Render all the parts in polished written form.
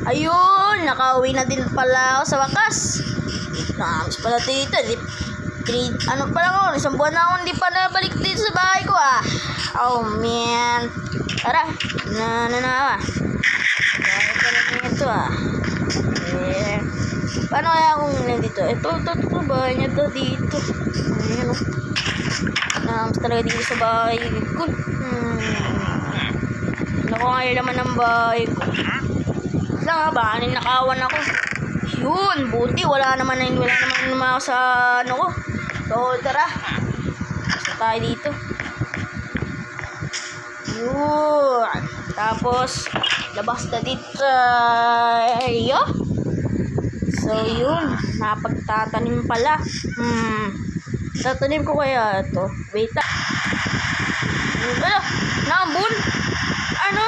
Ayun, nakauwi na din pala ako sa wakas. Naamis pala dito. Ano pala ako, isang buwan na ako hindi pa nabalik dito sa bahay ko ah. Oh man. Tara, na. Bahay pala nito ah. Eh, paano kaya akong nandito? Ito, bahay niya to dito. Ayan oh. Naamis talaga dito sa bahay ko. Naku nga laman ng bahay ko. Lang ha, baka ninakawan ako. Yun, buti wala naman ako sa ano ko. So, tara. Basta tayo dito. Yun. Tapos, labas na dito. So, yun. Napagtatanim pala. Tatanim ko kaya ito. Wait lang. Ano? Naambun? Ano?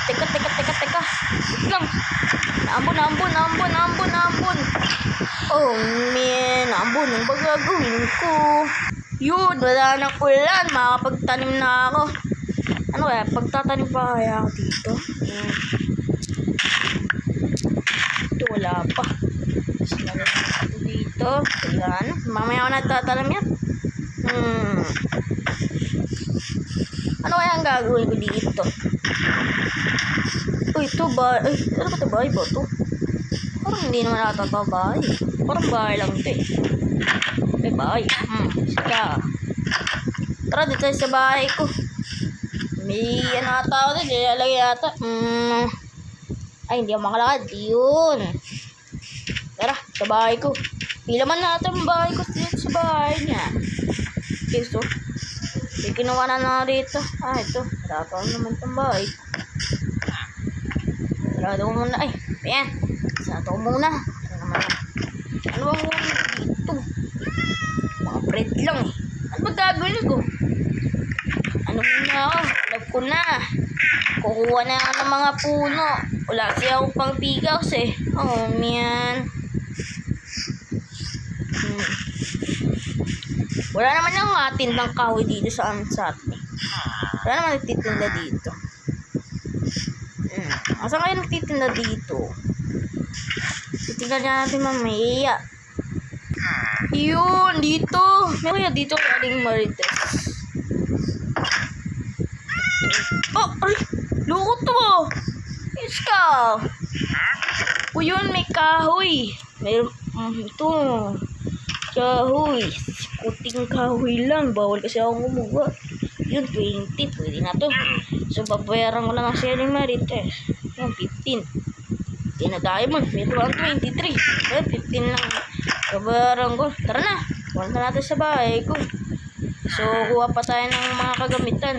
Teka. Wait lang. Naambun. Oh man, naambun. Ano ba gagawin ko? Yun, wala nang ulan. Makapagtanim na ako. Ano kaya? Pagtatanim pa kaya ako dito? Ito wala pa. Tapos nalang ito dito. Ayan. Mamaya ako nagtatanim yan. Ano kaya ang gagawin ko dito? Uy, ito ba? Ay, ano ba ito? Bahay ba ito? Parang hindi naman ata ito bahay. Parang bahay lang ito eh. May bahay. Sika. Tara, dito tayo sa bahay ko. May ano ata ako dito. Lalagay ata. Ay, hindi ako makalakad. Yun. Tara, sa bahay ko. Pilaman natin ang bahay ko dito sa bahay niya. Okay, so. May kinuha na rito. Ito. Dapat naman itong bahay. Sarado ko muna. Ay, ayan. Sarado ko muna. Ano ba muna dito? Mga bread lang eh. Ano ba gagawin ko? Ano muna ako? Alam ko na. Kukuha na ako ng mga puno. Wala kasi akong pang bigaws eh. Oh, man. Wala naman yung tindang kahoy dito sa atin. Wala naman nagtitinda dito. Asa kayo nagtitinda dito? Titignan natin mamaya. Yun, dito. May kaya dito kaling marites. Oh, ay! Loko to! Iska! O yun, may kahoy. Mayroon, ito. Kahoy. Kuting kahoy lang. Bawal kasi akong gumawa. Yun, 20. Pwede na to. So, babayaran ko na nga siya ng marites. Yun, 15. Hindi na diamond. Mayroon ang 23. Yun, 15 lang. Babayaran ko. Tara na. Punta natin sa bahay ko. So, kuha pa tayo ng mga kagamitan.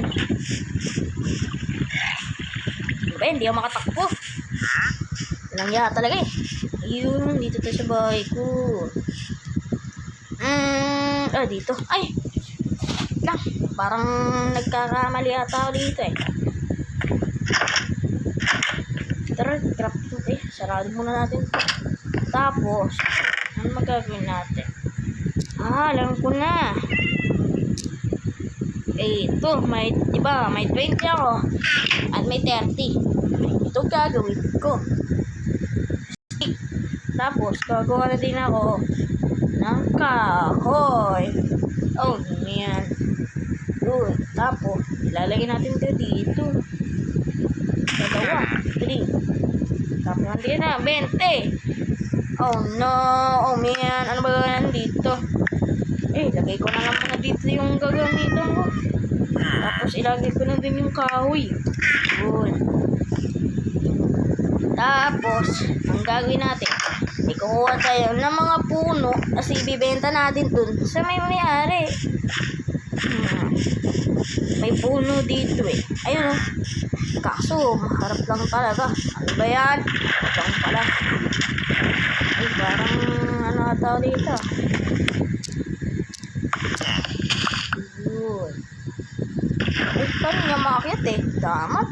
Diba, hindi ako makatakbo. Walang yata talaga eh. Ayun, dito tayo sa bahay ko. Dito. Ay! Lang. Parang nagkakamali ata ako dito eh. Tara, crafting eh. Sarado muna natin. Tapos, ano magagawin natin? Alam ko na. Ito, may, diba, may 20 ako. At may 30. Ito gagawin ko. Tapos, gagawa na din ako ng kahoy. Oh, man. Good. Tapos, ilalagay natin ito dito. Dalawa. 3. Tapos, nandiyan na. 20. Oh, no. Oh, man. Ano ba gagawin dito? Lagay ko na lang muna dito yung gagamitan ko. Tapos, ilagay ko na din yung kahoy. Good. Tapos, ang gagawin natin, kukuha tayo ng mga puno kasi ibibenta natin dun sa may-ari. May puno dito eh. Ayun oh. Kaso, maharap lang talaga. Ano ba yan? Harap lang pala. Ay, parang ano ata dito. Yun. Ay, parang niya makakit eh. Damat.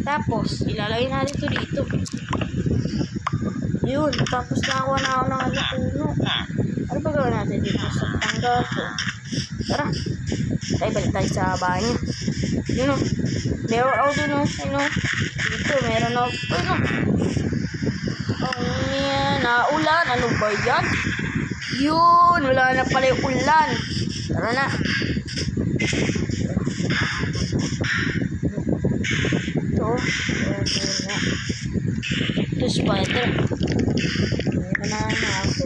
Tapos, ilalagay natin ito dito. Yun, tapos nakakuha na ako ng puno. Ano ba gawin natin dito sa tangga ko? Tara, tayo balik tayo sa bahay niya. Yun o. Meron ako dun o. Ayun o. Dito, meron ako. Ayun o. Naulan. Ano ba yan? Yun. Wala na pala yung ulan. Tara na. Ito. Ito spider. Meron na ako.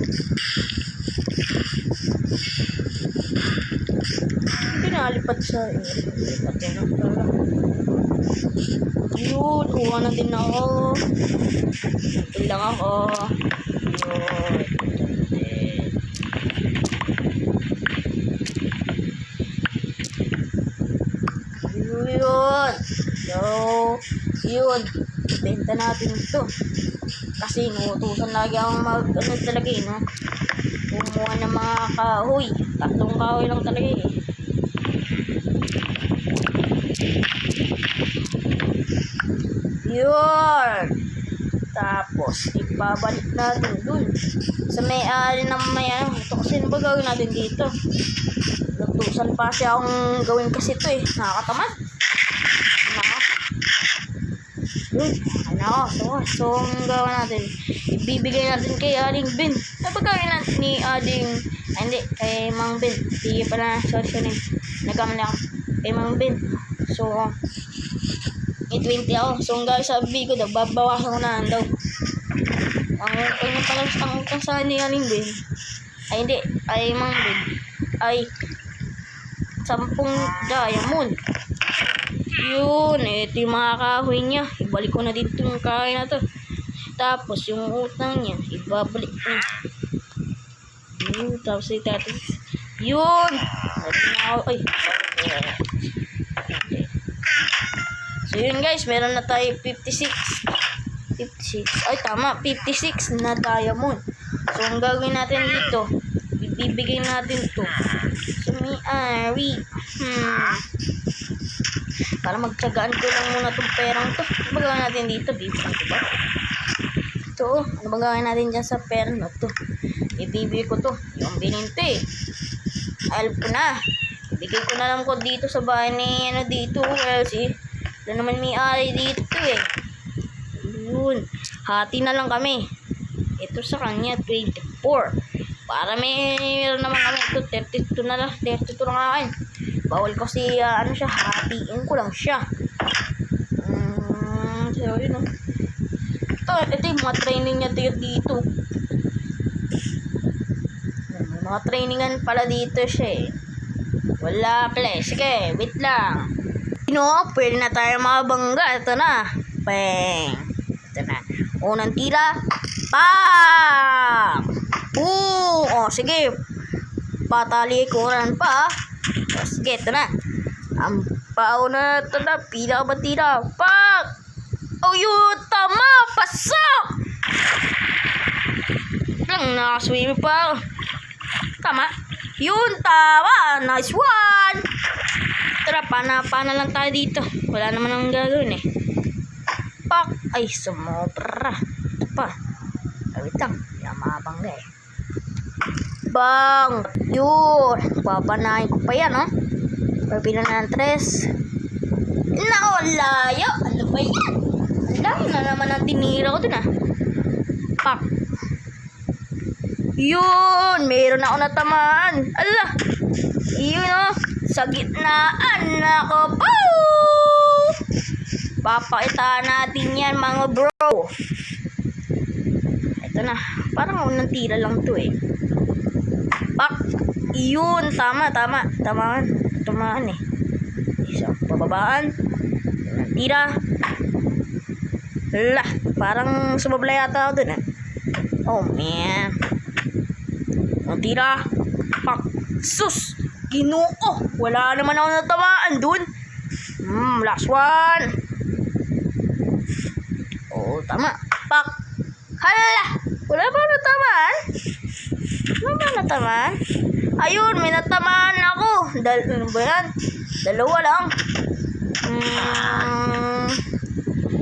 Pinalipat sa lipat yan ang tala. Yun, kuha na din ako. Ito lang ako. Yun. Yun. Benta natin ito. Kasi inuutusan lagi akong ano talaga eh, no? Kumuha ng mga kahoy. 3 kahoy lang talaga eh. Yun. Tapos, ibabalik natin dun. Sa may-ari ng may ano. Ito kasi ano ba gawin natin dito? Natusan pa siya akong gawin kasi ito eh. Nakakatamad. So, ang gawin natin, ibibigay natin kay Aling Ben. Ano ba gawin natin ni Aling, hindi, kay Mang Ben. Sige pala, sorry. Nagkamali ako. Kay Mang Ben. So, 820 ako. So, ang gawin sabi ko daw, babawasan ko na daw. Ang pala ang sa ni Aling Ben, ay hindi, ay Mang Ben, ay 10 diamond. Yun, ito yung mga kahoy niya. Ibalik ko na dito yung kahoy na to. Tapos yung utang niya, ibabalik na. Yun, tapos itatin. Yun! Ay. So yun guys, meron na tayo 56. Ay tama, 56 na diamond. So ang gagawin natin dito, ibibigay natin to sa may-ari. Para magtsagaan ko lang muna itong perang to. Ano ba gawin natin dito? Bibigyan ko ba? Ito. Ano ba gawin natin dyan sa perang na to? Ibibigay ko to. Yung bininte. Alam ko na. Ibigay ko na lang ko dito sa bahay ni ano dito. Well, see? Wala naman may-ari dito eh. Yun. Hati na lang kami. Ito sa kanya 24. Para meron naman kami ito 32 na lang. 32 lang akin. Bawal kasi ano siya, hatiin ko lang siya. So yun o. Ito yung mga training niya dito. Mga trainingan pala dito siya eh. Wala pala eh. Sige, wait lang. Pwede na tayo makabangga. Ito na. Bang. Ito na. Unang tira. Bang! Oh, sige. Patali ko rin pa. Sige, ito na. Ang pao na ito na. Pila ka ba tira? Pak! Oh, yun! Tama! Pasok! Lang, nakaswimming pa. Tama. Yun, tama. Nice one! Tara, pana lang tayo dito. Wala naman ang gagawin eh. Pak! Ay, sumobra. Ito pa. Wait lang. Yan, mabangga eh. Bang! Yun! Papanahin ko pa yan, no? Pagpila na ng 3. Nako, layo! Ano ba yan? Ang dami na naman ang tinira ko dun, ah. Pak! Yun! Meron ako natamaan. Ala! Yun, oh! Sa gitnaan. Nako, bow! Papakita natin yan, mga bro. Ito na. Parang unang tira lang to, eh. Pak! Yun! Tamaan eh. Isang pababaan. Tira. Hala! Parang sumabla yata ako dun eh. Oh man. Tira. Pak! Sus! Ginoo! Wala naman ako natamaan dun. Last one. Oh, tama. Pak! Hala! Wala ba natamaan? Ayun, may natamaan ako. Ano ba yan? 2 lang.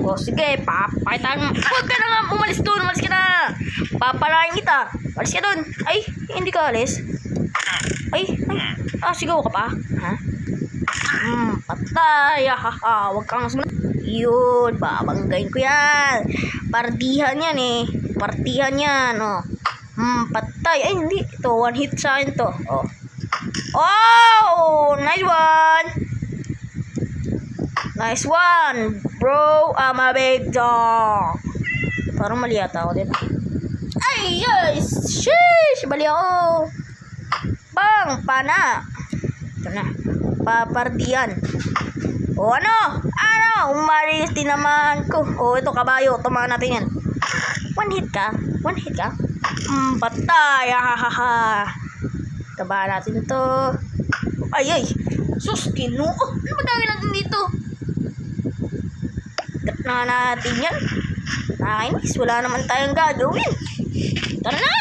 O sige, papakita mo. Huwag ka na nga, umalis doon. Umalis ka na. Papalain kita. Umalis ka doon. Ay, hindi ka alis. Ay. Sigaw ka pa. Ha? Patay. Huwag kang sumunod. Yun, babanggain ko yan. Partihan yan eh. Partihan yan, oh. Patay. Ay, hindi. Ito, one hit sa akin to. Oh. Oh! Nice one! Nice one! Bro, I'm a big dog. Parang mali yata ako dito. Ay, yes! Sheesh! Mali ako. Bang! Pana! Ito na. Papartiyan. O ano? Ano? Umaris din naman ko. O ito kabayo. Tumakan natin yan. One hit ka? One hit ka? Patay. Tabahan natin to. Ay ay. Sus, kinuo. Ano ba gagawin natin dito? Gat na natin yan. Nakainis. Wala naman tayong gagawin. Tara na.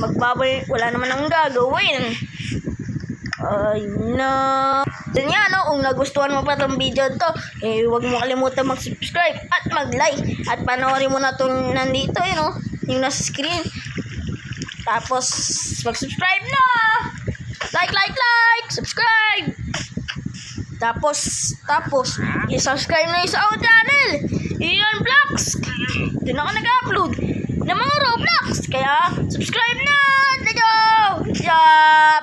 Magbabay. Wala naman ang gagawin. Ay na. Then yan, no? Kung nagustuhan mo pa itong video to, eh, huwag mo kalimutan mag-subscribe at mag-like. At panoorin mo na itong nandito, yun, no? Yung nasa screen. Tapos, mag-subscribe na! Like! Subscribe! Tapos, i-subscribe na yung sa ako channel. Iyon Vlogs. Doon ako nag-upload ng mga Roblox. Kaya, subscribe na! Let's go! Yup!